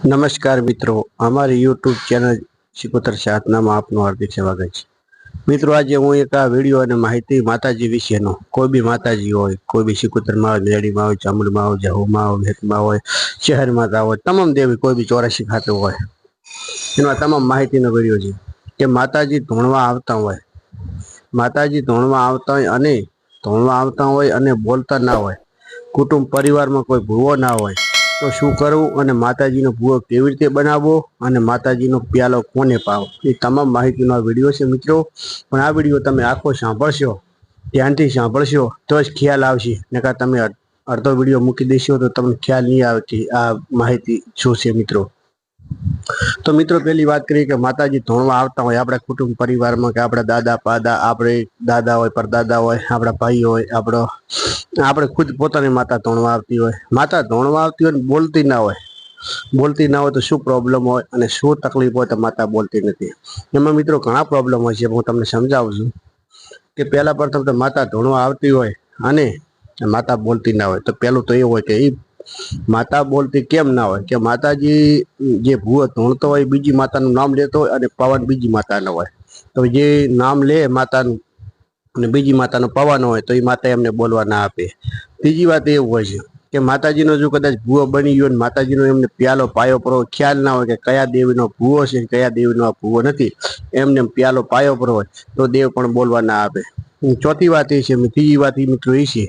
નમસ્કાર મિત્રો, અમારી યુટ્યુબ ચેનલ શિકોતર સાધનામાં આપનું હાર્દિક સ્વાગત છે। મિત્રો, આજે હું એક આ વિડીયો અને માહિતી માતાજી વિશેનો, કોઈ બી માતાજી હોય, કોઈ બી શિકોતરમાં હોય, મેળીમાં હોય, ચામુંડમાં હોય, જાહુમાં હોય, ભેટમાં હોય, શહેર માતા હોય, તમામ દેવી કોઈ બી 84 ખાતું હોય એમાં તમામ માહિતીનો વિડીયો છે કે માતાજી ધોણવા આવતા હોય, માતાજી ધોણવા આવતા હોય અને ધોણવા આવતા હોય અને બોલતા ના હોય, કુટુંબ પરિવારમાં કોઈ ભૂવો ના હોય તો શું કરવું અને માતાજીનો ભૂવો કેવી રીતે બનાવવો અને માતાજીનો પ્યાલો કોને પાવો, એ તમામ માહિતીનો આ વિડીયો છે મિત્રો। પણ આ વિડીયો તમે આખો સાંભળશો, ધ્યાનથી સાંભળશો તો જ ખ્યાલ આવશે, નકર તમે અડધો વિડીયો મૂકી દેશો તો તમને ખ્યાલ નહીં આવે કે આ માહિતી શું છે મિત્રો। તો મિત્રો, પહેલી વાત કરીએ કે માતાજી ધોણવા આવતા હોય આપણા કુટુંબ પરિવારમાં, કે આપણા દાદા પાદા, આપણે દાદા હોય, પરદાદા હોય, આપણા ભાઈ હોય, આપણે ખુદ પોતાની માતા ધોણવા આવતી હોય, માતા ધોણવા આવતી હોય ને બોલતી ના હોય તો શું પ્રોબ્લેમ હોય અને શું તકલીફ હોય તો માતા બોલતી નથી। એમાં મિત્રો ઘણા પ્રોબ્લેમ હોય છે, હું તમને સમજાવું છું કે પહેલા પ્રથમ તો માતા ધોણવા આવતી હોય અને માતા બોલતી ના હોય, તો પહેલું તો એ હોય કે એ માતા બોલતી કેમ ના હોય, કે માતાજી જે ભૂવો ધોણતો હોય બીજી માતાનું નામ લેતો હોય અને પવન બીજી માતાનો હોય, તો જે નામ લે માતાનું અને બીજી માતાનો પવન હોય તો એ માતા એમને બોલવા ના આપે। ત્રીજી વાત એવું હોય છે કે માતાજીનો જો કદાચ ભૂવો બની ગયો અને માતાજીનો એમને પ્યાલો પાયો પર ખ્યાલ ના હોય કે કયા દેવીનો ભૂવો છે, કયા દેવીનો આ ભૂવો નથી, એમને પ્યાલો પાયો પર હોય તો દેવ પણ બોલવા ના આપે। ચોથી વાત એ છે, ત્રીજી વાત એ મિત્રો એ છે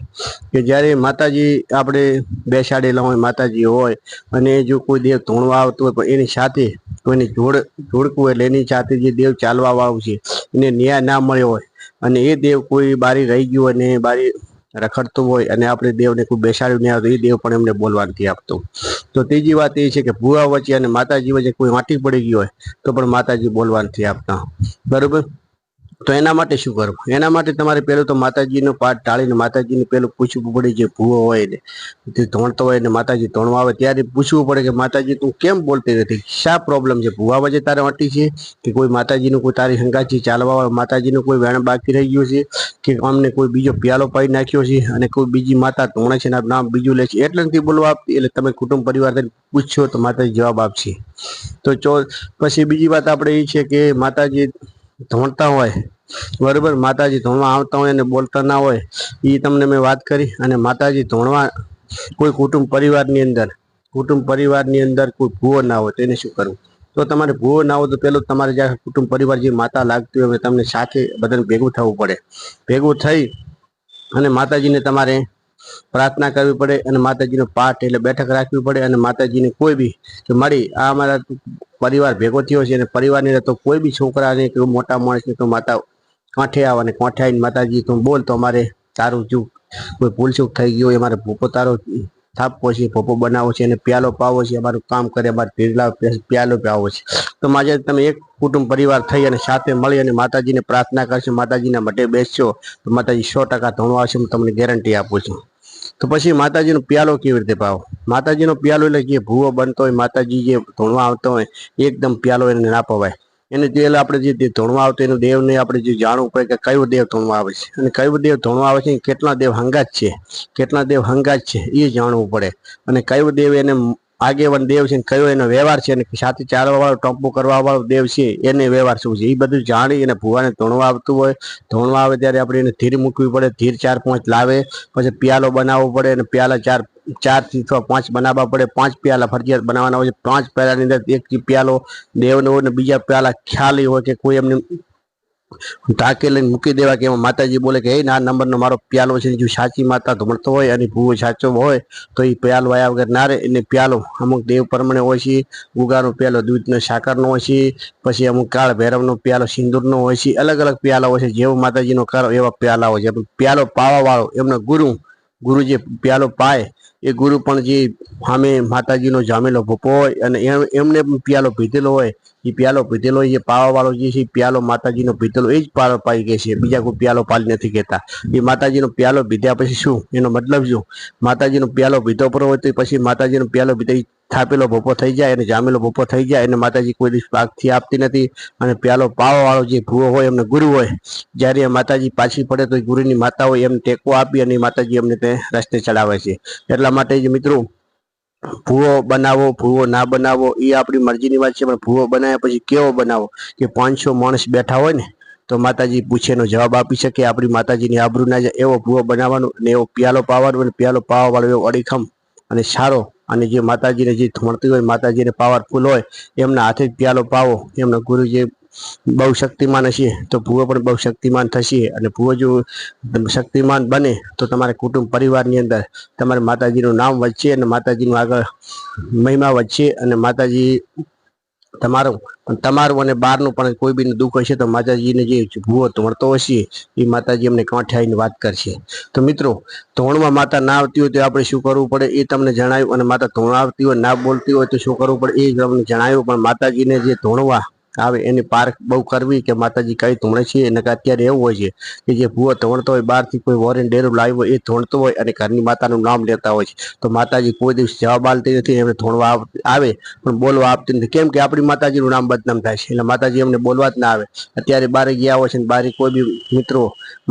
કે જ્યારે માતાજી આપણે બેસાડેલા હોય, માતાજી હોય અને જો કોઈ દેવ ધોણવા આવતો હોય પણ એની સાથે કોઈને જોડકું હોય, એટલે એની સાથે જે દેવ ચાલવા વાળું છે એને ન્યાય ના મળ્યો હોય અને એ દેવ કોઈ બારી રહી ગયું અને બારી રખડતું હોય અને આપણે દેવને કોઈ બેસાડ્યું નહીં આવતું, એ દેવ પણ એમને બોલવા નથી આપતો। તો ત્રીજી વાત એ છે કે ભૂવા વચ્ચે અને માતાજી વચ્ચે કોઈ વાંટી પડી ગઈ હોય તો પણ માતાજી બોલવા નથી આપતા, બરોબર। તો એના માટે શું કરવું, એના માટે તમારે પહેલું તો માતાજીનો પાઠ ટાળીને માતાજીને પહેલું પૂછવું પડે, જે ભૂવો હોય ને તે ધોણતો હોય ને માતાજી ધોણવા આવે ત્યારે પૂછવું પડે કે માતાજી તું કેમ બોલતી નથી, શા પ્રોબ્લેમ છે, ભૂવા વચ્ચે તારે વાંટી છે કે કોઈ માતાજીનું કોઈ તારી હંગાથી ચાલવા વાળો માતાજીનું કોઈ વેણ બાકી રહી ગયું છે કે અમને કોઈ બીજો પ્યાલો પાઈ નાખ્યો છે અને કોઈ બીજી માતા ધોણે છે ને નામ બીજું લે છે એટલે નથી બોલવા આપતી, એટલે તમે કુટુંબ પરિવાર પૂછશો તો માતાજી જવાબ આપશે। તો પછી બીજી વાત આપણે એ છે કે માતાજી ધોણતા હોય, બરોબર, માતાજી ધોણવા આવતા હોય અને બોલતા ના હોય, એ તમને મેં વાત કરી। અને માતાજી ધોણવા કોઈ કુટુંબ પરિવારની અંદર કોઈ ભૂવો ના હોય તો એને શું કરવું, તો તમારે ભૂવો ના હોય તો પેલું તમારે જ્યાં કુટુંબ પરિવાર જે માતા લાગતી હોય તમને સાથે બધાને ભેગું થવું પડે, ભેગું થઈ અને માતાજીને તમારે પ્રાર્થના કરવી પડે અને માતાજીનો પાઠ એટલે બેઠક રાખવી પડે અને માતાજીને કોઈ બી કે મળી આ અમારા પરિવાર ભેગો થયો છે અને પરિવારની તો કોઈ બી છોકરાને કે મોટા માણસને તો માતા કાંઠે આવે અને કાંઠે આવીને માતાજી તું બોલ તો અમારે તારું જો કોઈ ભૂલચૂક થઈ ગઈ હોય, અમારે ભૂકો તારો થાપવો છે, ભોપો બનાવો છે અને પ્યાલો પાવો છે, અમારું કામ કરે, અમારે ભેગલા પ્યાલો પાવો છે, તો માજે તમે એક કુટુંબ પરિવાર થઈ અને સાથે મળી અને માતાજીને પ્રાર્થના કરશો, માતાજીના મઢે બેસશો તો માતાજી 100% ધોણવા આવશે, હું તમને ગેરંટી આપું છું। તો પછી માતાજીનો પ્યાલો કેવી રીતે પાવો, માતાજીનો પ્યાલો એટલે જે ભૂવો બનતો હોય, માતાજી જે ધોણવા આવતો હોય એકદમ પ્યાલો એને ના પવાય, એને જે આપણે જે ધોણવા આવતો એનું દેવને આપણે જે જાણવું પડે કે કયું દેવ ધોણવા આવે છે અને કયું દેવ ધોણવા આવે છે, કેટલા દેવ હંગાત છે એ જાણવું પડે અને કયું દેવ એને આગેવાન દેવ છે, કયો એનો વ્યવહાર છે અને સાથે ચાલવા વાળો ટોપો કરવા વાળો દેવ છે એને વ્યવહાર શું છે એ બધું જાણી અને ભૂવાને ધોણવા આવતું હોય, ધોણવા આવે ત્યારે આપણે એને ધીર મૂકવી પડે, ધીર 4-5 લાવે, પછી પ્યાલો બનાવવો પડે અને પ્યાલા 4 થી 5 બનાવવા પડે, 5 પ્યાલા ફરજિયાત બનાવવાના હોય છે। 5 પ્યાલાની અંદર એક પ્યાલો દેવનો હોય ને બીજા પ્યાલા ખ્યાલી હોય કે કોઈ એમને ઢાંકી લઈને મૂકી દેવા કે એમાં માતાજી બોલે કે આ નંબરનો મારો પ્યાલો છે, જો સાચી માતા ધોણતો હોય અને ભૂવો સાચો હોય તો એ પ્યાલો આવ્યા વગર ના રહે। એને પ્યાલો અમુક દેવ પ્રમાણે હોય છે, ઉગાનો પ્યાલો દૂધનો સાકરનો હોય છે, પછી અમુક કાળ ભૈરવનો પ્યાલો સિંદૂરનો હોય છે, અલગ અલગ પ્યાલા હોય છે, જેવો માતાજીનો કરો એવા પ્યાલા હોય છે। પ્યાલો પાવા વાળો એમનો ગુરુ જે પ્યાલો પાય એ ગુરુ પણ જે સામે માતાજીનો જામેલો ભૂપો હોય અને એમને પ્યાલો પીધેલો હોય, એ પ્યાલો પીધેલો હોય, એ પાવા વાળો જે છે પ્યાલો માતાજીનો પીધેલો એ જ પ્યાલો પાઈ ગઈ છે, બીજા કોઈ પ્યાલો પાલી નથી કહેતા। એ માતાજીનો પ્યાલો પીધ્યા પછી શું એનો મતલબ શું, માતાજીનો પ્યાલો પીધો પર હોય તો પછી માતાજીનો પ્યાલો પીધો થાપેલો ભૂપો થઈ જાય અને જામેલો ભૂપો થઈ જાય અને માતાજી કોઈ દિવસ પાકથી આપતી નથી। અને પ્યાલો પાવા વાળો જે ભૂવો હોય એમને ગુરુ હોય, જ્યારે માતાજી પાછી પડે તો ગુરુની માતા હોય એમને ટેકો આપી અને માતાજી અમને તે રસ્તે ચડાવે છે। એટલા માટે જ મિત્રો ભૂવો બનાવો ભૂવો ના બનાવો એ આપણી મરજીની વાત છે, પણ ભૂવો બનાવ્યા પછી કેવો બનાવો કે 500 માણસ બેઠા હોય ને તો માતાજી પૂછે એનો જવાબ આપી શકે, આપણી માતાજીની આબરૂ ના જાય એવો ભૂવો બનાવવાનો અને એવો પ્યાલો પાવાનો, અને પ્યાલો પાવા વાળો એવો અડીખમ અને સારો, અને જે માતાજીને જે મળતી હોય, માતાજીને પાવરફુલ હોય એમના હાથે જ પ્યાલો પાવો. એમના ગુરુ જે બહુ શક્તિમાન હશે તો ભૂવો પણ બહુ શક્તિમાન થશે, અને ભૂવો જો શક્તિમાન બને તો તમારા કુટુંબ પરિવારની અંદર તમારે માતાજીનું નામ વધશે અને માતાજીનું આગળ મહિમા વધશે, અને માતાજી તમારું અને બહારનું પણ કોઈ બી દુઃખ હશે તો માતાજીને જે ભૂવો તોડતો હશે એ માતાજી અમને કાંઠે આવીને વાત કરશે. તો મિત્રો, ધોણમાં માતા ના આવતી હોય તો આપણે શું કરવું પડે એ તમને જણાવ્યું, અને માતા ધોણ આવતી હોય ના બોલતી હોય તો શું કરવું પડે એ તમને જણાવ્યું. પણ માતાજીને જે ધોણવા આવે એની પારખ બહુ કરવી કે માતાજી કઈ ધોણે છે. અને અત્યારે એવું હોય છે કે જે ભૂવો ધોણતો હોય, બહારથી કોઈ વોરેન ડેરું લાવ્યો હોય એ ધોણતો હોય અને ઘરની માતાનું નામ લેતા હોય છે, તો માતાજી કોઈ દિવસ જવાબ આલતી નથી, એમને ધોણવા આવે પણ બોલવા આપતી નથી. કેમ કે આપણી માતાજીનું નામ બદનામ થાય છે, એટલે માતાજી અમને બોલવા જ ના આવે. અત્યારે બારે ગયા હોય છે, બારે કોઈ બી મિત્રો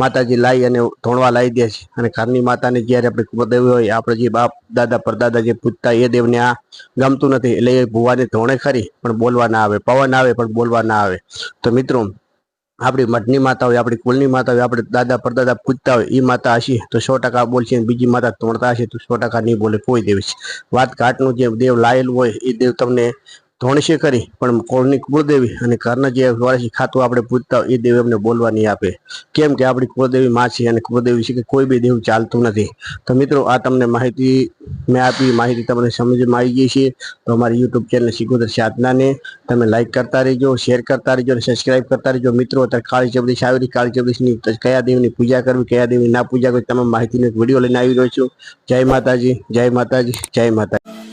માતાજી લાવી અને ધોણવા લાવી દે છે, અને ઘરની માતાને જ્યારે આપણે કુળદેવી હોય, આપણે જે બાપ દાદા પરદાદા જે પૂજતા એ દેવને આ ગમતું નથી, એટલે એ ભૂવાને ધોણે ખરી પણ બોલવા ના આવે, પવન આવે પણ બોલવા ના આવે. તો મિત્રો, આપણી મઠની માતા હોય, આપણી કુલની માતા હોય, આપણે દાદા પરદાદા પૂજતા હોય એ માતા હશે તો 100% બોલશે, અને બીજી માતા તોડતા હશે તો 100% નહીં બોલે કોઈ દિવસ. વાત ઘાટનું જે દેવ લાયેલું હોય એ દેવ તમને ધોણશે કરી, પણ કોળની કુળદેવી અને ઘરના જે વર્ષી ખાતું આપણે પૂજતા હોય એ દેવ એમને બોલવા નહીં આપે. કેમ કે આપણી કુળદેવી માં છે, અને કુળદેવી છે કે કોઈ બી દેવ ચાલતું નથી. તો મિત્રો, આ તમને માહિતી મેં આપી, માહિતી તમને સમજમાં આવી ગઈ છે. તો અમારી યુટ્યુબ ચેનલ સિકોતર સાધનાને તમે લાઈક કરતા રહેજો, શેર કરતા રહેજો અને સબસ્ક્રાઈબ કરતા રહેજો. મિત્રો, અત્યારે કાળી ચૌદશ આવી રહી, કાળી ચૌદશની કયા દેવની પૂજા કરવી, કયા દેવની ના પૂજા કરવી, તમામ માહિતીનો એક વિડીયો લઈને આવી રહ્યો છું. જય માતાજી, જય માતાજી, જય માતાજી.